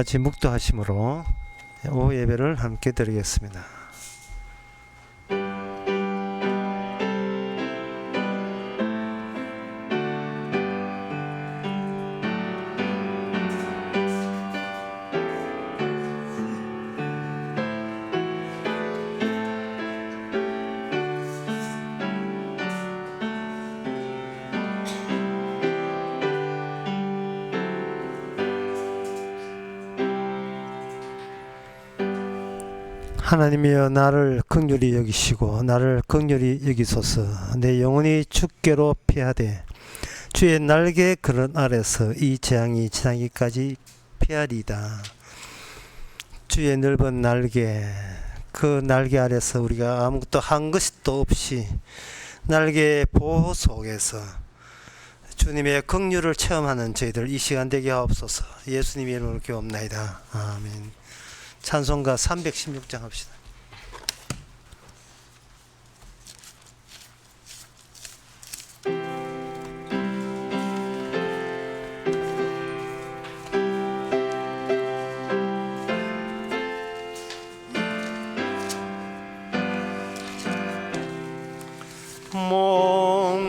같이 묵도하심으로 오후 예배를 함께 드리겠습니다. 하나님이여, 나를 긍휼히 여기시고 나를 긍휼히 여기소서. 내 영혼이 주께로 피하되 주의 날개 그릇 아래서 이 재앙이 지나기까지 피하리이다. 주의 넓은 날개, 그 날개 아래서 우리가 아무것도 한 것도 없이 날개의 보호 속에서 주님의 긍휼을 체험하는 저희들 이 시간 되게 하옵소서. 예수님의 이름으로 기도옵나이다. 아멘. 찬송가 316장 합시다.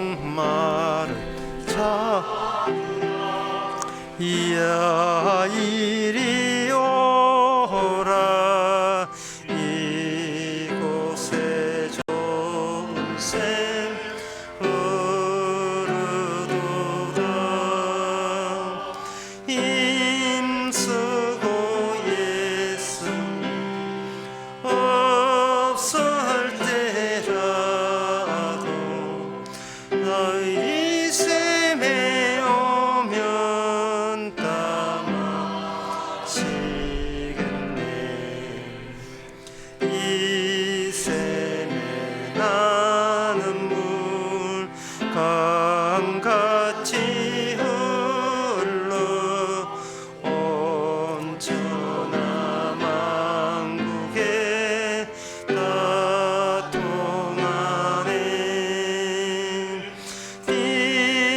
목마른 자 이야 이리 오라. 이곳에 좋은 샘 흐르도다. 힘쓰고 예수 없을 때라도 너희 샘에 오면 다 마시겠네. 이 샘에 나는 물 강같이 흘러 온전한 만국에 다 통하네.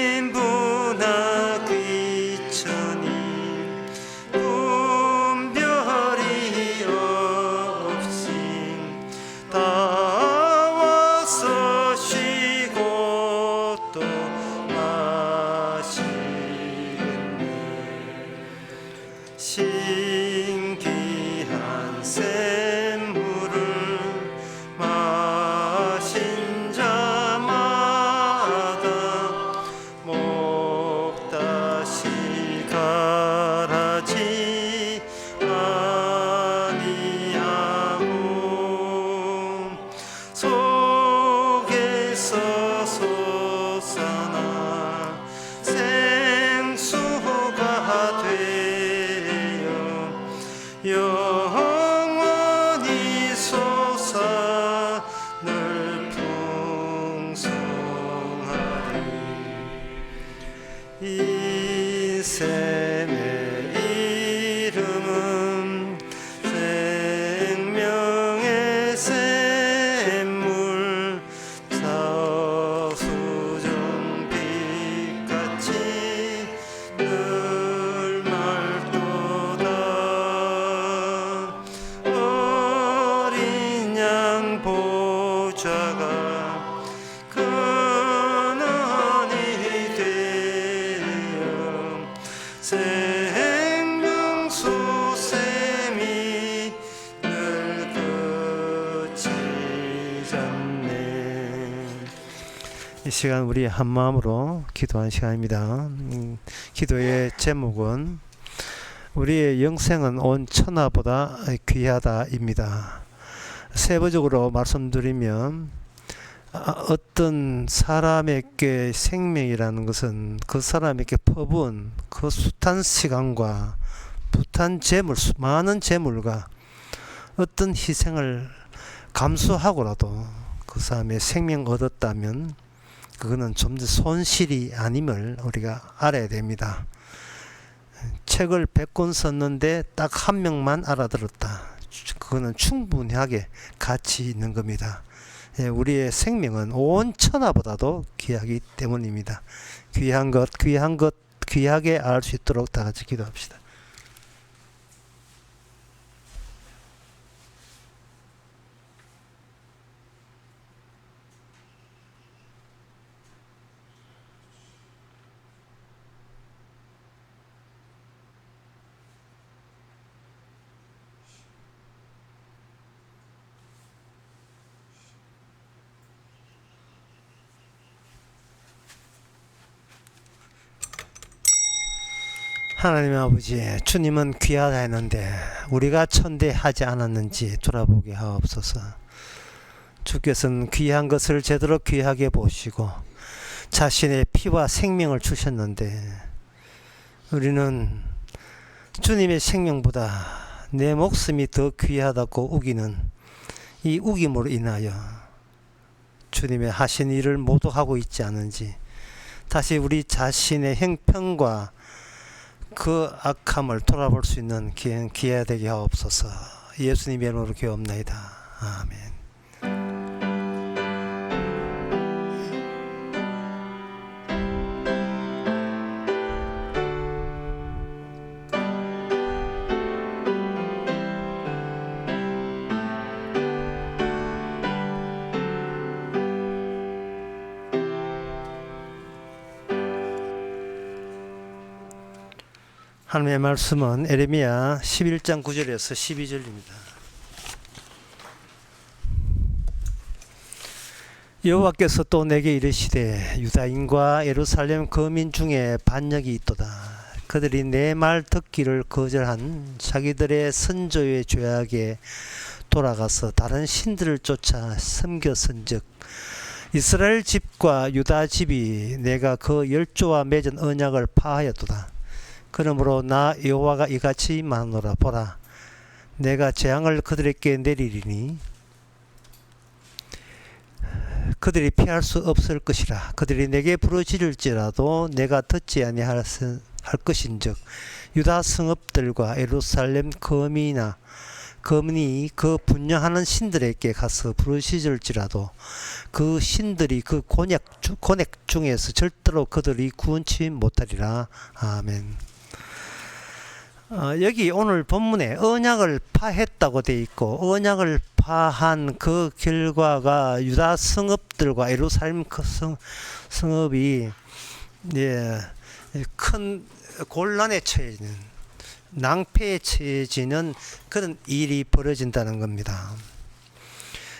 빈부나 귀천이 분별이 없이 다 와서 쉬고 또 마시겠네. 신기한 샘물을 마신 자마다 목 다시 가라지 아니하고 속에서 솟아나 생수가 되어 영원히 솟아 늘 풍성하리. 이 샘의 이름은 생명의 샘물, 사수정 빛같이 늘 맑도다. 어린 양 보좌가 근원이 되어 생명수 샘이 늘 끝이 잡네. 이 시간 우리 한 마음으로 기도하는 시간입니다. 기도의 제목은 우리의 영생은 온 천하보다 귀하다입니다. 세부적으로 말씀드리면 어떤 사람에게 생명이라는 것은 그 사람에게 퍼부은 그 숱한 시간과 숱한 재물, 많은 재물과 어떤 희생을 감수하고라도 그 사람의 생명 얻었다면 그거는 좀 더 손실이 아님을 우리가 알아야 됩니다. 책을 100권 썼는데 딱 한 명만 알아들었다. 그거는 충분하게 가치 있는 겁니다. 우리의 생명은 온 천하보다도 귀하기 때문입니다. 귀한 것 귀하게 알 수 있도록 다 같이 기도합시다. 하나님 아버지, 주님은 귀하다 했는데 우리가 천대하지 않았는지 돌아보게 하옵소서. 주께서는 귀한 것을 제대로 귀하게 보시고 자신의 피와 생명을 주셨는데 우리는 주님의 생명보다 내 목숨이 더 귀하다고 우기는 이 우김으로 인하여 주님의 하신 일을 모두 하고 있지 않은지 다시 우리 자신의 형편과 그 악함을 돌아볼 수 있는 기회가 되게 하옵소서. 예수님의 이름으로 기도합나이다. 아멘. 하나님의 말씀은 에레미야 11장 9절에서 12절입니다. 여호와께서 또 내게 이르시되 유다인과 예루살렘 거민 중에 반역이 있도다. 그들이 내 말 듣기를 거절한 자기들의 선조의 죄악에 돌아가서 다른 신들을 쫓아 섬겼은즉 이스라엘 집과 유다 집이 내가 그 열조와 맺은 언약을 파하였도다. 그러므로 나 여호와가 이같이 말하노라. 보라, 내가 재앙을 그들에게 내리리니 그들이 피할 수 없을 것이라. 그들이 내게 부르짖을지라도 내가 듣지 아니할 것인즉 유다 성읍들과 예루살렘 거민이 그 분양하는 신들에게 가서 부르짖을지라도 그 신들이 그 곤액 중에서 절대로 그들이 구원치 못하리라. 아멘. 여기 오늘 본문에 언약을 파했다고 되어 있고 언약을 파한 그 결과가 유다 성읍들과 예루살렘 성읍이 큰 곤란에 처해지는 낭패에 처해지는 그런 일이 벌어진다는 겁니다.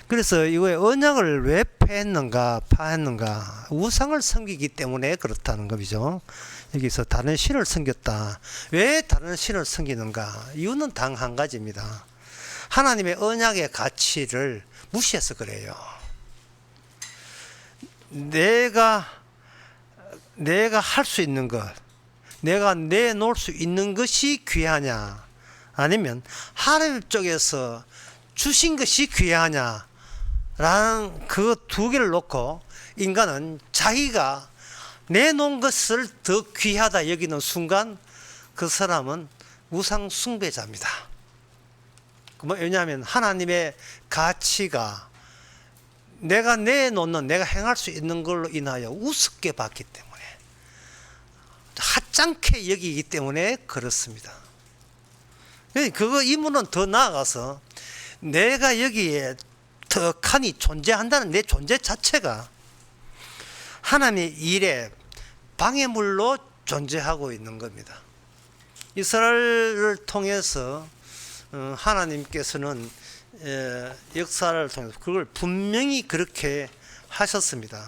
그래서 이거에 언약을 왜 파했는가? 우상을 섬기기 때문에 그렇다는 것이죠. 여기서 다른 신을 섬겼다. 왜 다른 신을 섬기는가? 이유는 단 한 가지입니다. 하나님의 언약의 가치를 무시해서 그래요. 내가 할 수 있는 것, 내가 내놓을 수 있는 것이 귀하냐, 아니면 하나님 쪽에서 주신 것이 귀하냐 라는 그 두 개를 놓고 인간은 자기가 내놓은 것을 더 귀하다 여기는 순간 그 사람은 우상 숭배자입니다. 왜냐하면 하나님의 가치가 내가 내놓는, 내가 행할 수 있는 걸로 인하여 우습게 봤기 때문에, 하찮게 여기기 때문에 그렇습니다. 이 문은 더 나아가서 내가 여기에 더 칸이 존재한다는 내 존재 자체가 하나님의 일에 방해물로 존재하고 있는 겁니다. 이스라엘을 통해서 하나님께서는 역사를 통해서 그걸 분명히 그렇게 하셨습니다.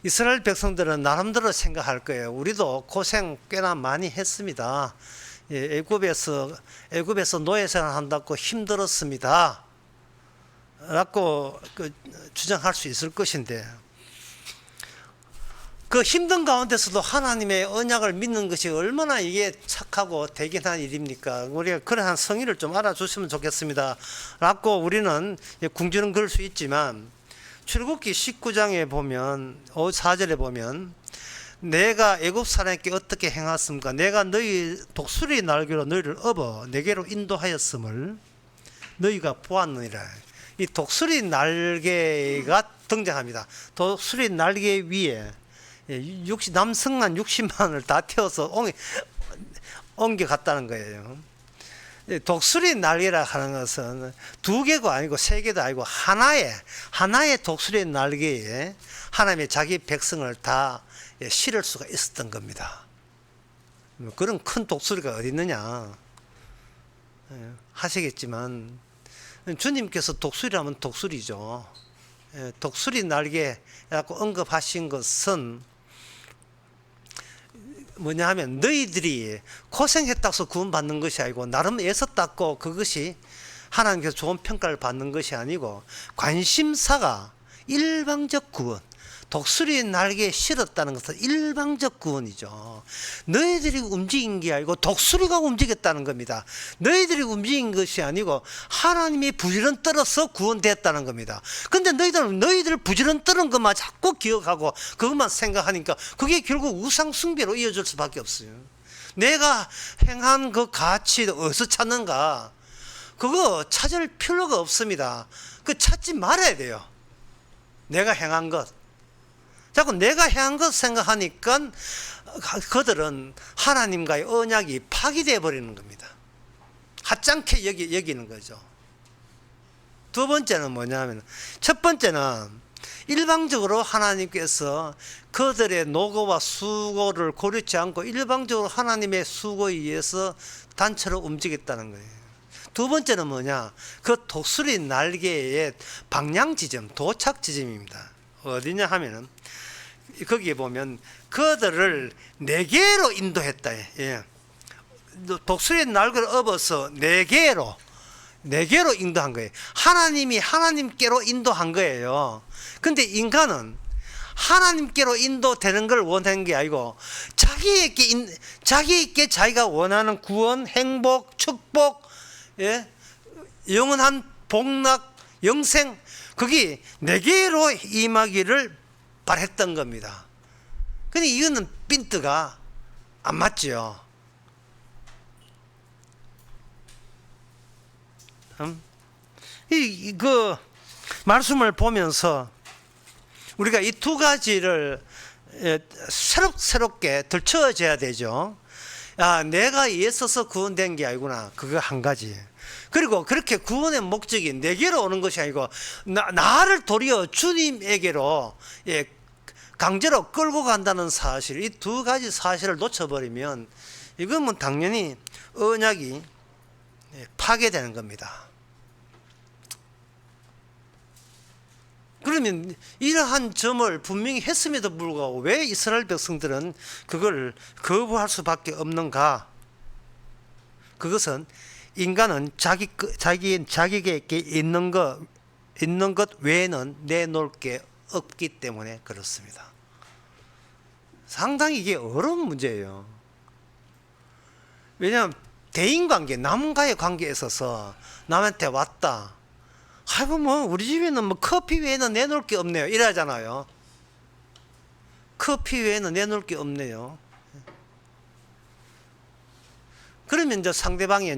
이스라엘 백성들은 나름대로 생각할 거예요. 우리도 고생 꽤나 많이 했습니다. 애굽에서 노예 생활한다고 힘들었습니다 라고 주장할 수 있을 것인데, 그 힘든 가운데서도 하나님의 언약을 믿는 것이 얼마나 이게 착하고 대견한 일입니까? 우리가 그러한 성의를 좀 알아주시면 좋겠습니다 라고 우리는 궁지는 그럴 수 있지만, 출애굽기 19장에 보면 4절에 보면 내가 애굽 사람에게 어떻게 행했습니까? 내가 너희 독수리 날개로 너희를 업어 내게로 인도하였음을 너희가 보았느니라. 이 독수리 날개가 등장합니다. 독수리 날개 위에 남성만 60만을 다 태워서 옮겨갔다는 거예요. 독수리 날개라 하는 것은 두 개가 아니고 세 개도 아니고 하나의 독수리 날개에 하나님의 자기 백성을 다 실을 수가 있었던 겁니다. 그런 큰 독수리가 어디 있느냐 하시겠지만, 주님께서 독수리라면 독수리죠. 독수리 날개라고 언급하신 것은 뭐냐 하면 너희들이 고생했다고 해서 구원받는 것이 아니고 나름 애썼다고 그것이 하나님께서 좋은 평가를 받는 것이 아니고 관심사가 일방적 구원, 독수리 날개에 실었다는 것은 일방적 구원이죠. 너희들이 움직인 게 아니고 독수리가 움직였다는 겁니다. 너희들이 움직인 것이 아니고 하나님이 부지런 떨어서 구원됐다는 겁니다. 근데 너희들 부지런 떨은 것만 자꾸 기억하고 그것만 생각하니까 그게 결국 우상 숭배로 이어질 수밖에 없어요. 내가 행한 그 가치 어디서 찾는가? 그거 찾을 필요가 없습니다. 그 찾지 말아야 돼요. 내가 행한 것. 자꾸 내가 행한 것 생각하니까 그들은 하나님과의 언약이 파기되어 버리는 겁니다. 하찮게 여기는 거죠. 두 번째는 뭐냐면, 첫 번째는 일방적으로 하나님께서 그들의 노고와 수고를 고려치 않고 일방적으로 하나님의 수고에 의해서 단체로 움직였다는 거예요. 두 번째는 뭐냐? 그 독수리 날개의 방향 지점, 도착 지점입니다. 어디냐 하면은 거기에 보면 그들을 네개로 인도했다. 예. 독수리 날개를 업어서 네개로 인도한 거예요. 하나님이 하나님께로 인도한 거예요. 근데 인간은 하나님께로 인도되는 걸 원하는 게 아니고 자기에게 자기가 원하는 구원, 행복, 축복, 예? 영원한 복락, 영생, 그게 네개로 임하기를 바랬던 겁니다. 근데 이거는 핀트가 안 맞죠. 그 말씀을 보면서 우리가 이 두 가지를 새롭게 들춰져야 되죠. 아, 내가 있어서 구원된 게 아니구나. 그거 한 가지. 그리고 그렇게 구원의 목적이 내게로 오는 것이 아니고 나를 도리어 주님에게로 강제로 끌고 간다는 사실, 이 두 가지 사실을 놓쳐버리면 이건 뭐 당연히 언약이 파괴되는 겁니다. 그러면 이러한 점을 분명히 했음에도 불구하고 왜 이스라엘 백성들은 그걸 거부할 수밖에 없는가? 그것은 인간은 자기에게 있는 것 외에는 내놓을 게 없기 때문에 그렇습니다. 상당히 이게 어려운 문제예요. 왜냐하면 대인관계, 남과의 관계에 있어서 남한테 왔다. 아이고 뭐 우리 집에는 뭐 커피 외에는 내놓을 게 없네요. 이러잖아요. 커피 외에는 내놓을 게 없네요. 그러면 이제 상대방이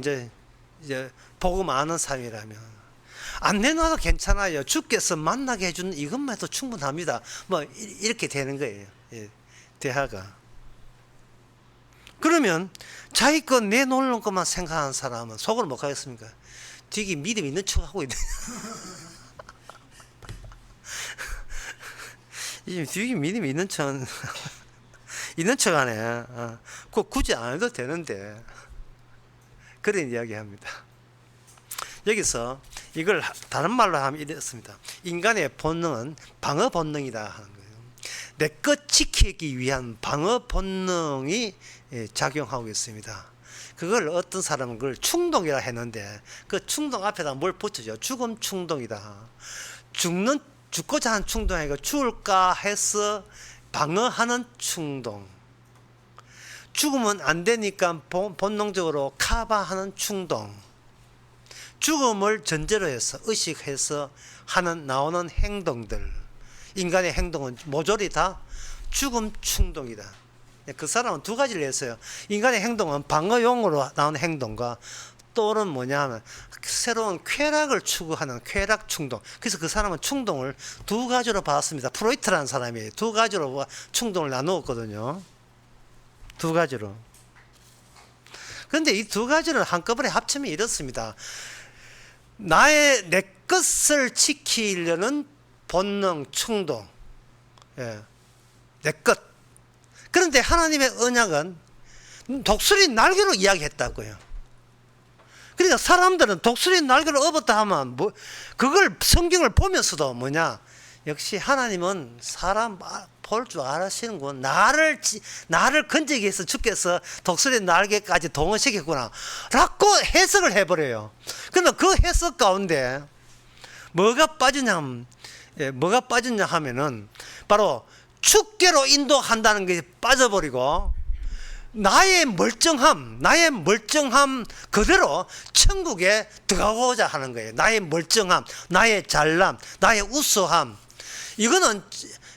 이제 복음 아는 사람이라면 안 내놔도 괜찮아요. 주께서 만나게 해주는 이것만 해도 충분합니다. 뭐 이렇게 되는 거예요. 대화가. 그러면 자기 거 내놓는 것만 생각하는 사람은 속으로 못 가겠습니까? 되게 믿음 있는 척 하고 있네. 되게 믿음 있는 척 하네. 그거 굳이 안 해도 되는데. 그런 이야기 합니다. 여기서 이걸 다른 말로 하면 이렇습니다. 인간의 본능은 방어 본능이다 하는 거예요. 내 것 지키기 위한 방어 본능이 작용하고 있습니다. 그걸 어떤 사람은 그걸 충동이라 했는데 그 충동 앞에다 뭘 붙여줘? 죽음 충동이다. 죽고자 하는 충동이 아니고 죽을까 해서 방어하는 충동. 죽으면 안 되니까 본능적으로 커버하는 충동. 죽음을 전제로 해서 의식해서 나오는 행동들. 인간의 행동은 모조리 다 죽음 충동이다. 그 사람은 두 가지를 했어요. 인간의 행동은 방어용으로 나오는 행동과 또는 뭐냐 하면 새로운 쾌락을 추구하는 쾌락 충동. 그래서 그 사람은 충동을 두 가지로 봤습니다. 프로이트라는 사람이 두 가지로 충동을 나누었거든요. 두 가지로. 그런데 이 두 가지를 한꺼번에 합치면 이렇습니다. 내 것을 지키려는 본능, 충동. 내 것. 그런데 하나님의 언약은 독수리 날개로 이야기했다고요. 그러니까 사람들은 독수리 날개를 업었다 하면 그걸 성경을 보면서도 역시 하나님은 사람 볼 줄 알으시는군. 나를 건지기 위해서 주께서 독수리 날개까지 동원시켰구나 라고 해석을 해버려요. 그러면 그 해석 가운데 뭐가 빠졌냐 하면은 바로 축계로 인도한다는 게 빠져버리고 나의 멀쩡함 그대로 천국에 들어가고자 하는 거예요. 나의 멀쩡함, 나의 잘남, 나의 우수함,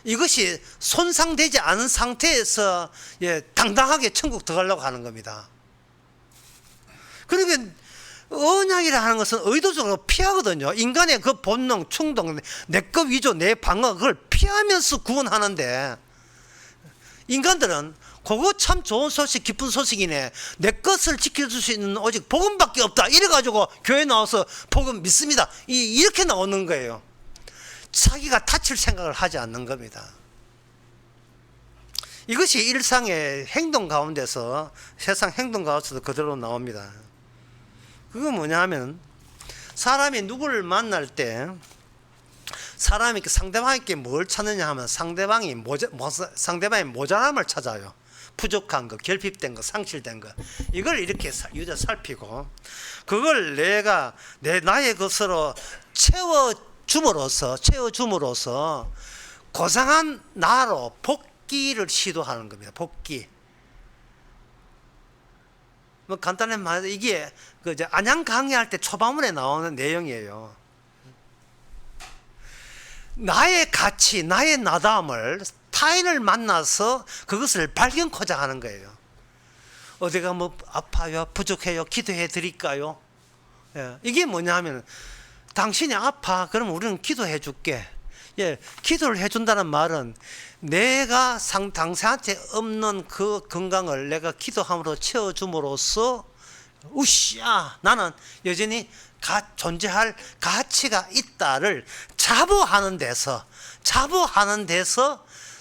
이것이 손상되지 않은 상태에서 당당하게 천국 들어가려고 하는 겁니다. 그러면 언약이라 하는 것은 의도적으로 피하거든요. 인간의 그 본능, 충동, 내 것 위조, 내 방어, 그걸 피하면서 구원하는데, 인간들은 그거 참 좋은 소식, 기쁜 소식이네, 내 것을 지켜줄 수 있는 오직 복음밖에 없다, 이래가지고 교회 나와서 복음 믿습니다, 이렇게 나오는 거예요. 자기가 다칠 생각을 하지 않는 겁니다. 이것이 일상의 행동 가운데서, 세상 행동 가운데서도 그대로 나옵니다. 그건 뭐냐 하면, 사람이 누구를 만날 때 사람이 상대방에게 뭘 찾느냐 하면 상대방의 모자람을 찾아요. 부족한 거, 결핍된 거, 상실된 거, 이걸 이렇게 유저 살피고, 그걸 나의 것으로 채워줌으로써 고상한 나로 복귀를 시도하는 겁니다. 복귀. 뭐 간단히 말해서 이게 이제 안양 강의할 때 초반문에 나오는 내용이에요. 나의 가치, 나의 나다움을 타인을 만나서 그것을 발견코자 하는 거예요. 어디가 뭐 아파요, 부족해요, 기도해 드릴까요? 이게 뭐냐 하면, 당신이 아파, 그럼 우리는 기도해 줄게. 기도를 해준다는 말은 내가 당사한테 없는 그 건강을 내가 기도함으로 채워줌으로써 우씨야, 나는 여전히 존재할 가치가 있다를 자부하는 데서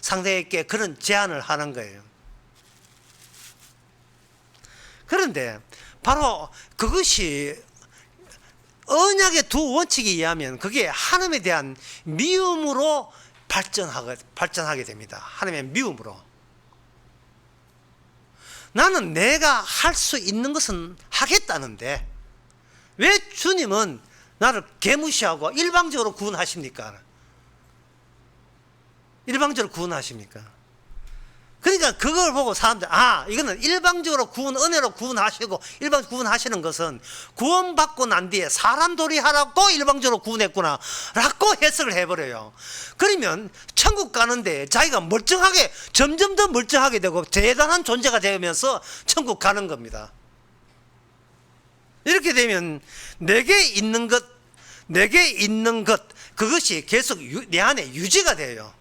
상대에게 그런 제안을 하는 거예요. 그런데 바로 그것이 언약의 두 원칙에 의하면 그게 하나님에 대한 미움으로 발전하게 됩니다. 하나님의 미움으로. 나는 내가 할 수 있는 것은 하겠다는데 왜 주님은 나를 개무시하고 일방적으로 구원하십니까? 그러니까 그걸 보고 사람들, 이거는 일방적으로 은혜로 구원하시고, 일방적으로 구원하시는 것은 구원받고 난 뒤에 사람 도리하라고 일방적으로 구원했구나 라고 해석을 해버려요. 그러면 천국 가는데 자기가 점점 더 멀쩡하게 되고 대단한 존재가 되면서 천국 가는 겁니다. 이렇게 되면 내게 있는 것 그것이 계속 내 안에 유지가 돼요.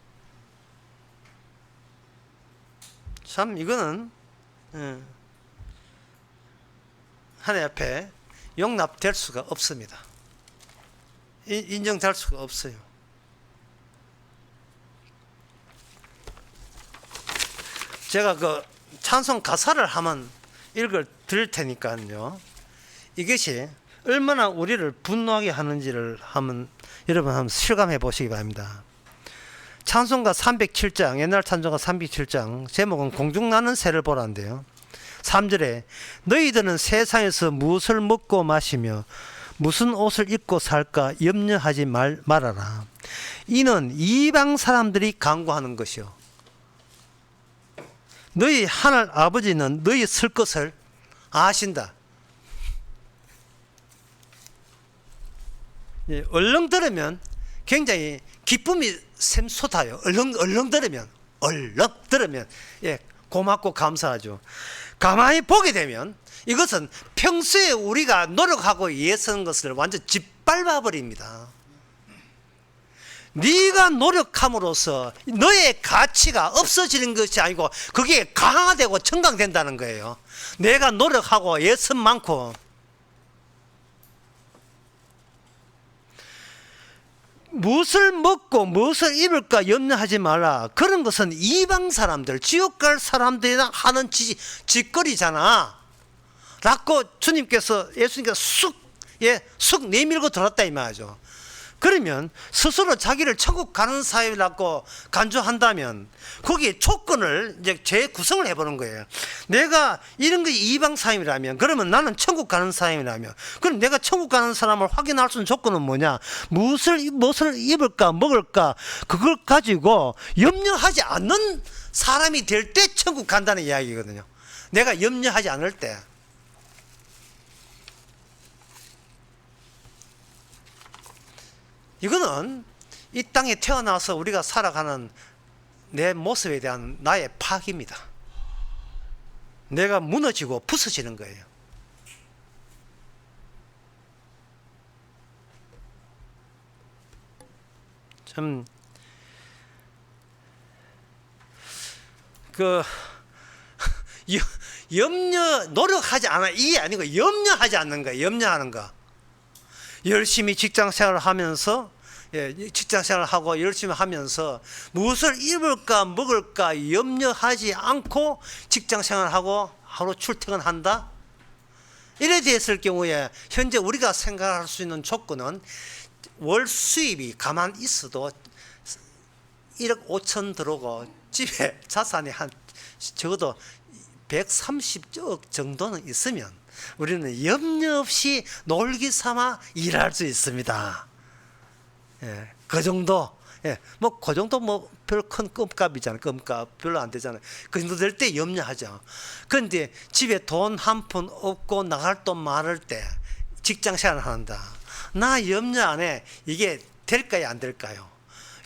참 이거는 하나님 앞에 용납될 수가 없습니다. 인정될 수가 없어요. 제가 그 찬송 가사를 한번 읽어 드릴 테니까요, 이것이 얼마나 우리를 분노하게 하는지를 여러분 한번 실감해 보시기 바랍니다. 찬송가 307장, 옛날 찬송가 307장, 제목은 공중나는 새를 보라인데요, 3절에 너희들은 세상에서 무엇을 먹고 마시며 무슨 옷을 입고 살까 염려하지 말아라. 이는 이방 사람들이 강구하는 것이요, 너희 하늘 아버지는 너희 쓸 것을 아신다. 얼렁 들으면 굉장히 기쁨이 샘솟아요. 얼렁 들으면 고맙고 감사하죠. 가만히 보게 되면 이것은 평소에 우리가 노력하고 애쓰는 것을 완전 짓밟아 버립니다. 네가 노력함으로써 너의 가치가 없어지는 것이 아니고 그게 강화되고 증강된다는 거예요. 내가 노력하고 애쓴 만큼. 무엇을 먹고 무엇을 입을까 염려하지 말라. 그런 것은 이방 사람들, 지옥 갈 사람들이나 하는 짓거리잖아 라고 예수님께서 쑥 내밀고 들었다 이 말이죠. 그러면 스스로 자기를 천국 가는 사람이라고 간주한다면 거기에 조건을 이제 재구성을 해보는 거예요. 내가 이런 게 이방 사람이라면, 그러면 나는 천국 가는 사람이라면, 그럼 내가 천국 가는 사람을 확인할 수 있는 조건은 뭐냐? 무엇을 입을까 먹을까 그걸 가지고 염려하지 않는 사람이 될 때 천국 간다는 이야기거든요. 내가 염려하지 않을 때. 이거는 이 땅에 태어나서 우리가 살아가는 내 모습에 대한 나의 파악입니다. 내가 무너지고 부서지는 거예요. 참, 노력하지 않아. 이게 아니고 염려하지 않는 거예요. 염려하는 거. 열심히 직장 생활을 하면서, 직장 생활을 하고 열심히 하면서 무엇을 입을까 먹을까 염려하지 않고 직장 생활하고 하루 출퇴근한다. 이래 됐을 경우에 현재 우리가 생각할 수 있는 조건은 월 수입이 가만 있어도 1억 5천 들어오고 집에 자산이 한 적어도 130억 정도는 있으면 우리는 염려 없이 놀기 삼아 일할 수 있습니다. 그 정도, 그 정도 별 큰 껌값이잖아요. 껌값 별로 안 되잖아요. 그 정도 될 때 염려하죠. 그런데 집에 돈 한 푼 없고 나갈 돈 많을 때 직장 생활을 한다. 나 염려 안 해. 이게 될까요? 안 될까요?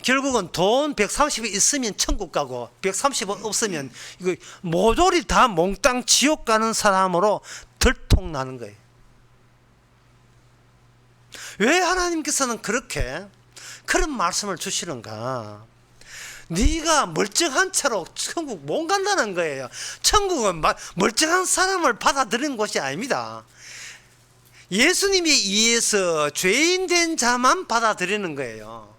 결국은 돈 130이 있으면 천국 가고 130원 없으면 이거 모조리 다 몽땅 지옥 가는 사람으로 들통나는 거예요. 왜 하나님께서는 그렇게 그런 말씀을 주시는가? 네가 멀쩡한 채로 천국 못 간다는 거예요. 천국은 멀쩡한 사람을 받아들이는 곳이 아닙니다. 예수님에 의해서 죄인 된 자만 받아들이는 거예요.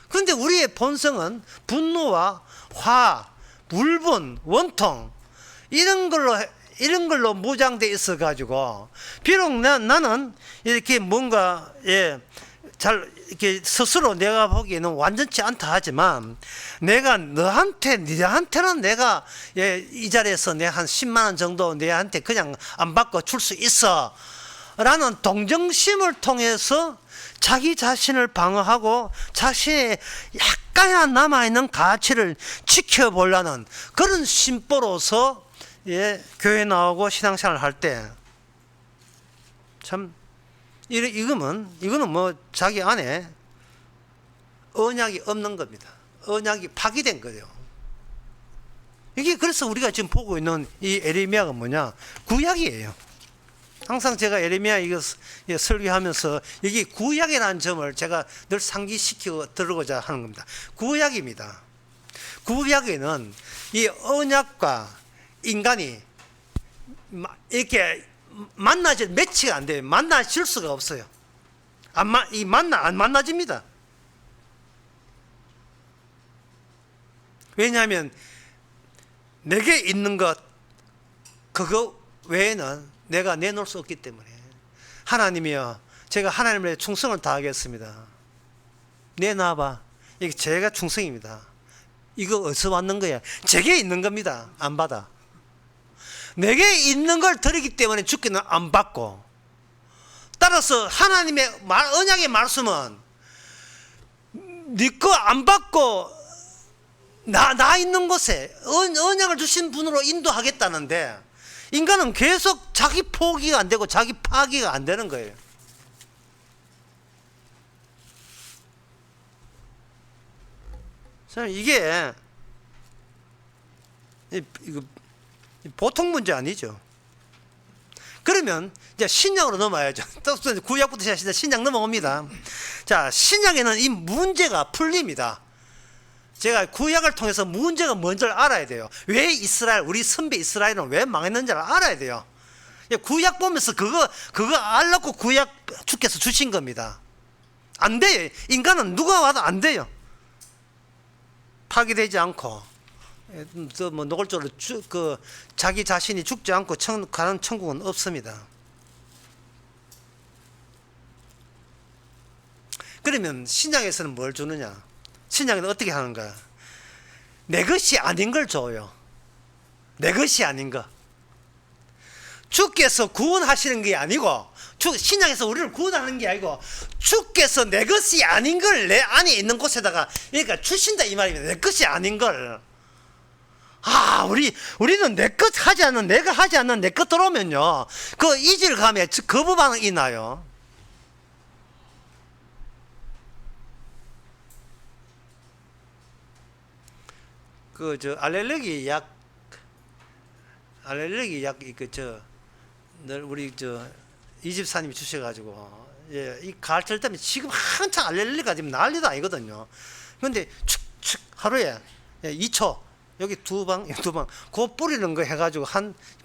그런데 우리의 본성은 분노와 화, 울분, 원통 이런 걸로 무장돼 있어 가지고, 비록 나는 이렇게 뭔가 잘 이렇게 스스로 내가 보기에는 완전치 않다 하지만, 내가 너한테는 내가 이 자리에서 내가 한 10만 원 정도 내한테 그냥 안 받고 줄 수 있어 라는 동정심을 통해서 자기 자신을 방어하고 자신의 약간이나 남아있는 가치를 지켜보려는 그런 심보로서 교회 나오고 신앙생활을 할 때 참 이거는 뭐 자기 안에 언약이 없는 겁니다. 언약이 파기된 거예요. 이게 그래서 우리가 지금 보고 있는 이 에레미야가 뭐냐? 구약이에요. 항상 제가 에레미야 이거 설교하면서 여기 구약이라는 점을 제가 늘 상기시키고 들어오자 하는 겁니다. 구약입니다. 구약에는 이 언약과 인간이 이렇게 매치가 안 돼요. 만나질 수가 없어요. 안 만나집니다. 왜냐하면 내게 있는 것 그거 외에는 내가 내놓을 수 없기 때문에. 하나님이여, 제가 하나님의 충성을 다하겠습니다. 내놔봐. 이게 제가 충성입니다. 이거 어디서 왔는 거야? 제게 있는 겁니다. 안 받아. 내게 있는 걸 드리기 때문에 주께는 안 받고, 따라서 하나님의 언약의 말씀은 네 거 안 받고 나 있는 곳에 언약을 주신 분으로 인도하겠다는데, 인간은 계속 자기 포기가 안 되고 자기 파기가 안 되는 거예요. 이게 이거 보통 문제 아니죠. 그러면 이제 신약으로 넘어야죠. 또 구약부터 시작해서 신약 넘어옵니다. 자, 신약에는 이 문제가 풀립니다. 제가 구약을 통해서 문제가 뭔지를 알아야 돼요. 왜 우리 선배 이스라엘은 왜 망했는지를 알아야 돼요. 구약 보면서 그거 알려고 구약 주께서 주신 겁니다. 안 돼요. 인간은 누가 와도 안 돼요. 파괴되지 않고, 노골적으로 자기 자신이 죽지 않고 가는 천국은 없습니다. 그러면 신약에서는 뭘 주느냐? 신약은 어떻게 하는 거야? 내 것이 아닌 걸 줘요. 내 것이 아닌 거. 주께서 구원하시는 게 아니고, 신약에서 우리를 구원하는 게 아니고, 주께서 내 것이 아닌 걸 내 안에 있는 곳에다가, 그러니까 주신다 이 말입니다. 내 것이 아닌 걸. 우리는 내 것 하지 않는, 내가 하지 않는 내 것 들어오면요, 그 이질감에 거부 반응이 나요. 알레르기 약, 늘 우리 이 집사님이 주셔가지고, 예, 이 가을철 때문에 지금 한창 알레르기가 지금 난리도 아니거든요. 근데 축축 하루에 2초, 여기 두 방, 그거 뿌리는 거 해가지고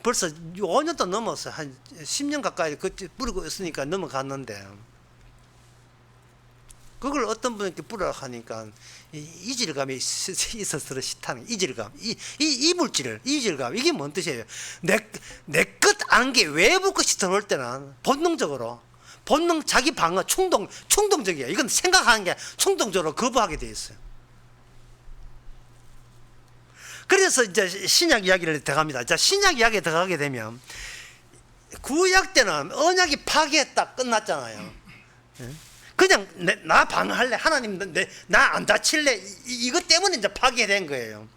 벌써 5년도 넘었어. 한 10년 가까이 뿌리고 있으니까 넘어갔는데, 그걸 어떤 분께 뿌리라고 하니까 이질감이 있어서 싫다는 이질감, 이 물질을 이질감, 이게 뭔 뜻이에요? 내 것 아는 게 외부 것이 들어올 때는 본능적으로 자기 방어 충동적이에요. 이건 생각하는 게 충동적으로 거부하게 돼 있어요. 그래서 이제 신약 이야기를 들어갑니다. 자, 신약 이야기에 들어가게 되면 구약 때는 언약이 파괴했다 끝났잖아요. 그냥 나 방어할래, 하나님 나 안 다칠래, 이것 때문에 이제 파괴된 거예요.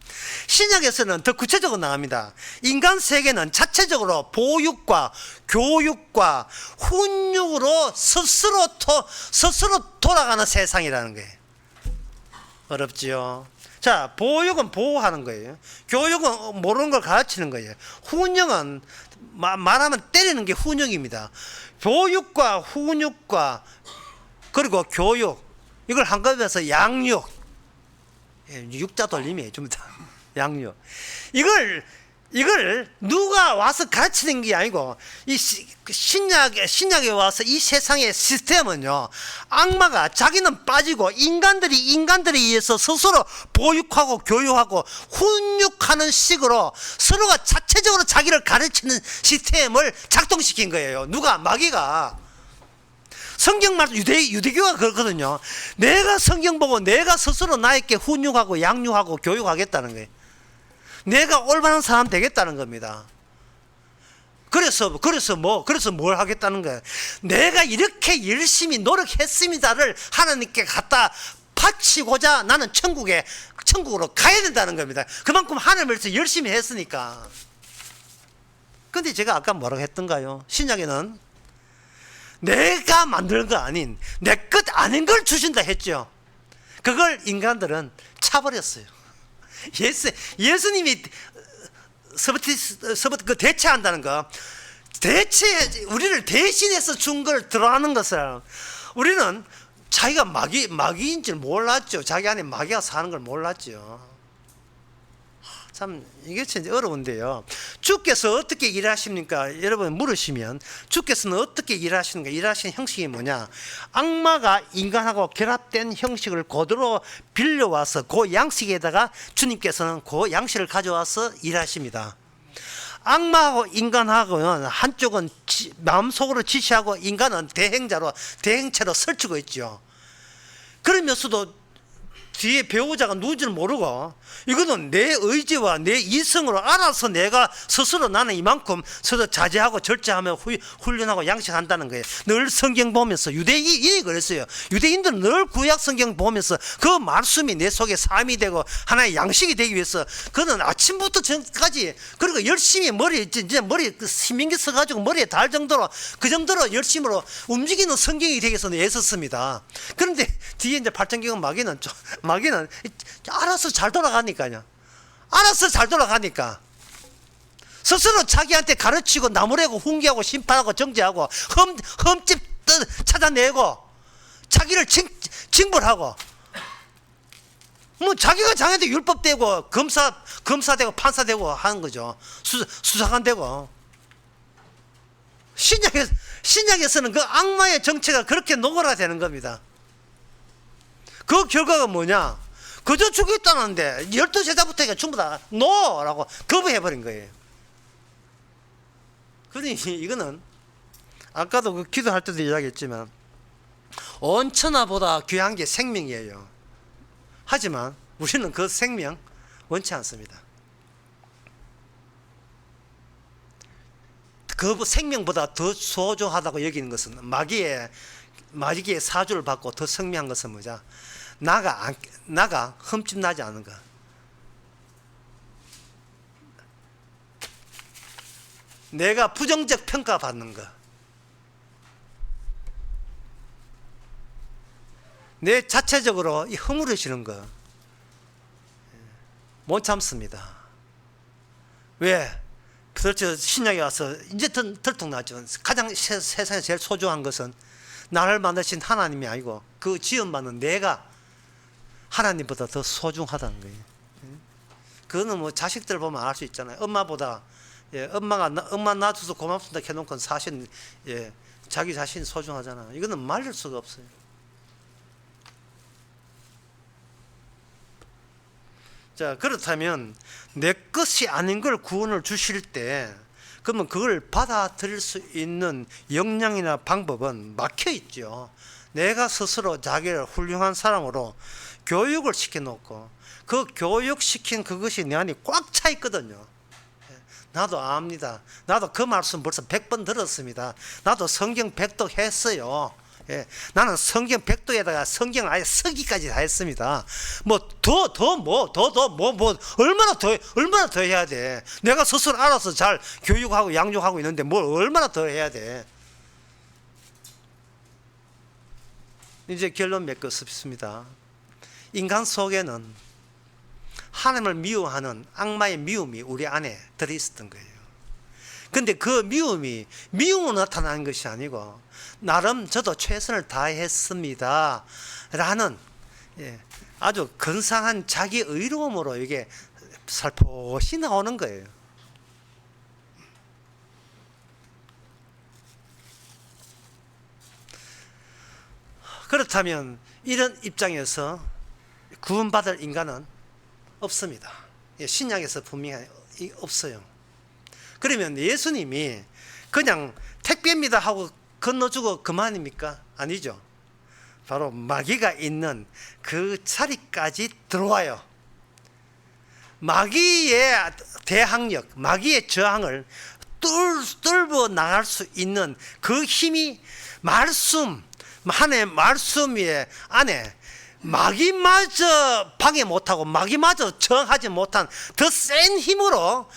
신약에서는 더 구체적으로 나옵니다. 인간 세계는 자체적으로 보육과 교육과 훈육으로 스스로 돌아가는 세상이라는 거예요. 어렵지요. 자, 보육은 보호하는 거예요. 교육은 모르는 걸 가르치는 거예요. 훈육은 말하면 때리는 게 훈육입니다. 보육과 훈육과 그리고 교육, 이걸 한꺼번에서 양육, 육자 돌림이에요. 좀 더 양육. 이걸 누가 와서 가르치는 게 아니고, 이 신약에 와서 이 세상의 시스템은요, 악마가 자기는 빠지고 인간들에 의해서 스스로 보육하고 교육하고 훈육하는 식으로 서로가 자체적으로 자기를 가르치는 시스템을 작동시킨 거예요. 누가? 마귀가. 성경 말씀, 유대교가 그렇거든요. 내가 성경 보고 내가 스스로 나에게 훈육하고 양육하고 교육하겠다는 거예요. 내가 올바른 사람 되겠다는 겁니다. 그래서 뭘 하겠다는 거예요? 내가 이렇게 열심히 노력했습니다를 하나님께 갖다 바치고자 나는 천국으로 가야 된다는 겁니다. 그만큼 하나님을 위해서 열심히 했으니까. 근데 제가 아까 뭐라고 했던가요? 신약에는 내가 만든 거 아닌 내 것 아닌 걸 주신다 했죠. 그걸 인간들은 차버렸어요. 예수님이 대체한다는 거, 우리를 대신해서 준 걸 들어하는 것을 우리는 자기가 마귀인 줄 몰랐죠. 자기 안에 마귀가 사는 걸 몰랐죠. 참 이게 진짜 어려운데요. 주께서 어떻게 일하십니까? 여러분 물으시면 주께서는 어떻게 일하시는가? 일하시는 형식이 뭐냐? 악마가 인간하고 결합된 형식을 그대로 빌려와서 그 양식에다가 주님께서는 그 양식을 가져와서 일하십니다. 악마하고 인간하고는 한쪽은 마음속으로 지시하고 인간은 대행체로 설치고 있죠. 그러면서도 뒤에 배우자가 누군지를 모르고 이거는 내 의지와 내 이성으로 알아서 내가 스스로 나는 이만큼 스스로 자제하고 절제하며 훈련하고 양식한다는 거예요. 늘 성경 보면서 유대인이 그랬어요. 유대인들은 늘 구약 성경 보면서 그 말씀이 내 속에 삶이 되고 하나의 양식이 되기 위해서 그는 아침부터 저녁까지 그리고 열심히 머리에 신민기 써가지고 머리에 달 정도로 그 정도로 열심으로 움직이는 성경이 되기 위해서 애썼습니다. 그런데 뒤에 이제 발전기가 마귀는 알아서 잘 돌아가니까요. 스스로 자기한테 가르치고 나무래고 훈계하고 심판하고 정죄하고 흠집 찾아내고 자기를 징벌하고 뭐 자기가 자기한테 율법되고 검사되고 판사되고 하는 거죠. 수사관되고. 신약에서는 그 악마의 정체가 그렇게 노골화되는 겁니다. 그 결과가 뭐냐? 그저 죽겠다는데 12세자부터 전부 다 노라고 거부해버린 거예요. 그러니 이거는 아까도 그 기도할 때도 이야기했지만 온 천하보다 귀한 게 생명이에요. 하지만 우리는 그 생명 원치 않습니다. 그 생명보다 더 소중하다고 여기는 것은 마귀의 사주를 받고 더 성미한 것은 뭐냐? 나가 흠집나지 않은 것. 내가 부정적 평가받는 것. 내 자체적으로 허물어지는 거. 못 참습니다. 왜? 그렇죠. 신약에 와서 이제 들통나죠. 가장 세상에 제일 소중한 것은 나를 만드신 하나님이 아니고 그 지음받는 내가 하나님보다 더 소중하다는 거예요. 그거는 뭐 자식들 보면 알 수 있잖아요. 엄마보다 엄마 놔줘서 고맙습니다 해놓고 사실 자기 자신이 소중하잖아. 이거는 말릴 수가 없어요. 자, 그렇다면 내 것이 아닌 걸 구원을 주실 때 그러면 그걸 받아들일 수 있는 역량이나 방법은 막혀 있죠. 내가 스스로 자기를 훌륭한 사람으로 교육을 시켜놓고 그 교육시킨 그것이 내 안에 꽉 차 있거든요. 나도 압니다. 나도 그 말씀 벌써 100번 들었습니다. 나도 성경 100도 했어요. 나는 성경 100도에다가 성경 아예 서기까지 다 했습니다. 얼마나 더 해야 돼? 내가 스스로 알아서 잘 교육하고 양육하고 있는데 뭘 얼마나 더 해야 돼? 이제 결론 맺고 싶습니다. 인간 속에는 하나님을 미워하는 악마의 미움이 우리 안에 들어있었던 거예요. 근데 그 미움으로 나타나는 것이 아니고 나름 저도 최선을 다했습니다 라는 아주 근사한 자기 의로움으로 이게 살포시 나오는 거예요. 그렇다면 이런 입장에서 구원받을 인간은 없습니다. 신약에서 분명히 없어요. 그러면 예수님이 그냥 택배입니다 하고 건너주고 그만입니까? 아니죠. 바로 마귀가 있는 그 자리까지 들어와요. 마귀의 대항력, 마귀의 저항을 뚫고 나갈 수 있는 그 힘이 하나님의 말씀 안에 마귀마저 방해 못하고 마귀마저 저항하지 못한 더 센 힘으로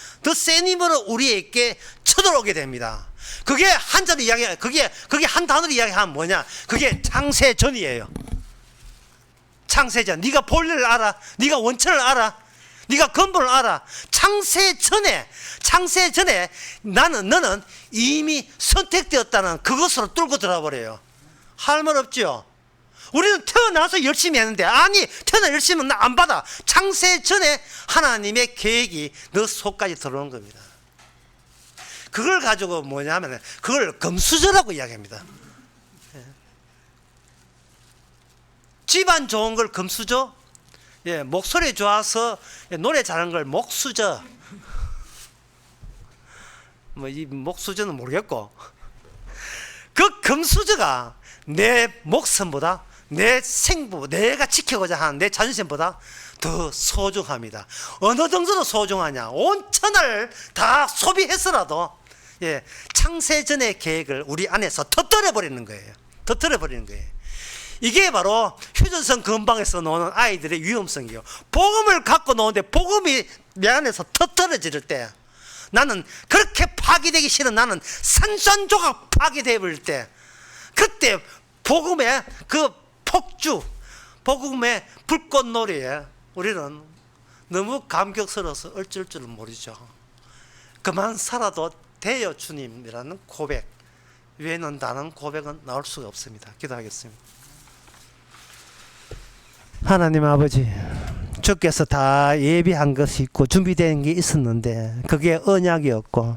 우리에게 쳐들어오게 됩니다. 그게 한자로 그게 한 단어로 이야기하면 뭐냐? 그게 창세전이에요. 창세전. 네가 본래를 알아. 네가 원천을 알아. 네가 근본을 알아. 창세전에 너는 이미 선택되었다는 그것으로 뚫고 들어와 버려요. 할 말 없죠. 우리는 태어나서 열심히 했는데 아니 태어나 열심히 안 받아. 창세전에 하나님의 계획이 너 속까지 들어오는 겁니다. 그걸 가지고 뭐냐면 그걸 금수저라고 이야기합니다. 집안 좋은 걸 금수저, 목소리 좋아서 노래 잘하는 걸 목수저. 뭐 이 목수저는 모르겠고 그 금수저가 내 목숨보다 내 생부, 내가 지키고자 하는 내 자존심보다 더 소중합니다. 어느 정도로 소중하냐? 온 천을 다 소비해서라도 창세전의 계획을 우리 안에서 터뜨려 버리는 거예요. 이게 바로 휴전선 근방에서 노는 아이들의 위험성이에요. 복음을 갖고 노는데 복음이 내 안에서 터뜨려질 때 나는 그렇게 파괴되기 싫은 나는 산산조각 파괴되어 버릴 때 그때 복음의 그 폭주, 복음의 불꽃놀이에 우리는 너무 감격스러워서 어쩔 줄은 모르죠. 그만 살아도 돼요 주님이라는 고백 외에는 다른 고백은 나올 수가 없습니다. 기도하겠습니다. 하나님 아버지, 주께서 다 예비한 것이 있고 준비된 게 있었는데 그게 언약이었고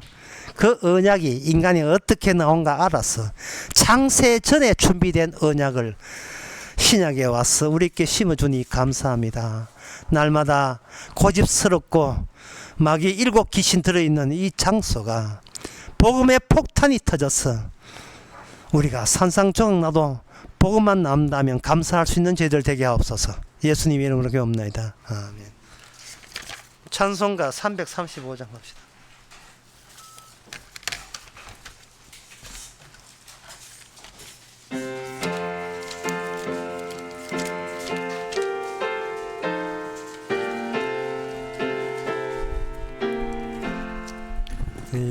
그 언약이 인간이 어떻게 나온가 알아서 창세 전에 준비된 언약을 신약에 와서 우리께 심어주니 감사합니다. 날마다 고집스럽고 마귀 7 귀신 들어있는 이 장소가 복음의 폭탄이 터져서 우리가 산상조각 나도 복음만 남다면 감사할 수 있는 저희들 되게 하옵소서. 예수님 이름으로 기도합나이다. 아멘. 찬송가 335장 합시다.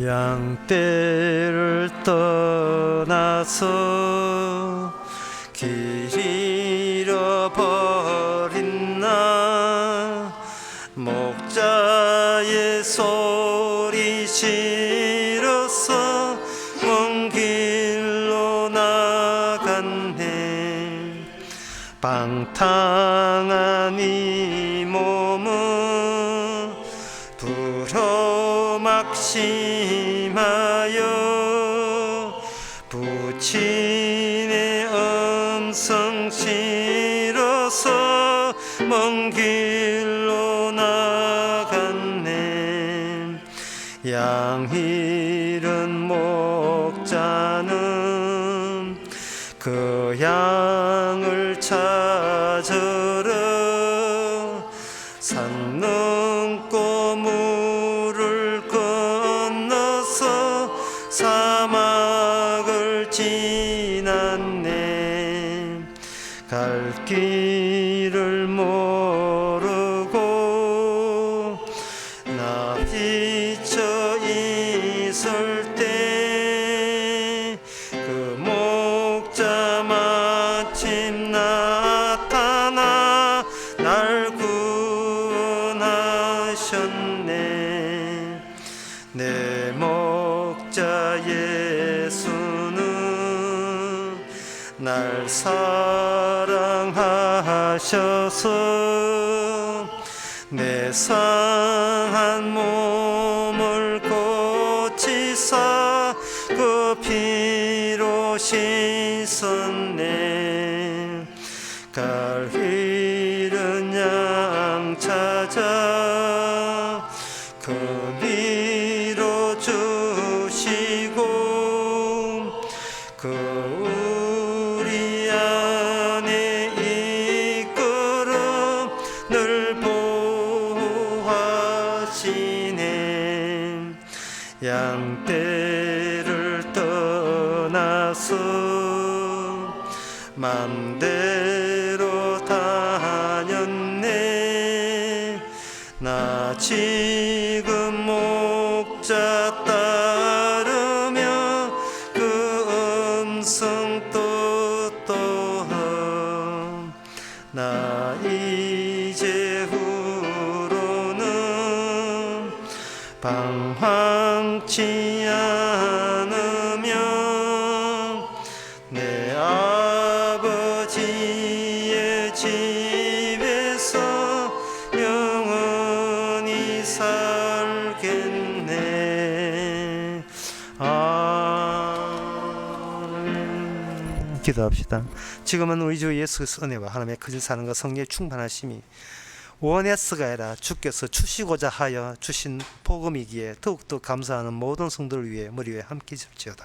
양떼를 떠나서 길 잃어버린 나 목자의 소리 싫어서 먼 길로 나갔네. 방탕한 이 몸은 불효막심하여 부친의 음성 싫어서 먼 길로 나갔네. 양 잃은 목자는 그 양을 찾으러 산 넘고 물을 건너서 사막을 지났네. 갈 길을 모르고 나 지쳐 있을 때 그 목자 마침 나타나 날 구원하셨네. 내 목자 예수는 날 사랑하셔서 내 상한 몸을 고치사 그 피로 씻었네. 갈 잃은 양 찾아 그 위로 주시고 그 우리 안에 이끌어 늘 보호하시네. 양떼를 떠나서 맘대로 다녔네. 나 지금 목자 따르며 그 음성 또한 나 이제 후로는 방황치 않으며 내 아버지의 집에서 영원히 살겠네. 아멘. 기도합시다. 지금은 우리 주 예수 그리스도의 은혜와 하나님의 거짓 사는 것 성령의 충만하심이 원했스가 아니라 주께서 주시고자 하여 주신 복음이기에 더욱더 감사하는 모든 성도를 위해 머리 위에 함께 있을지어다.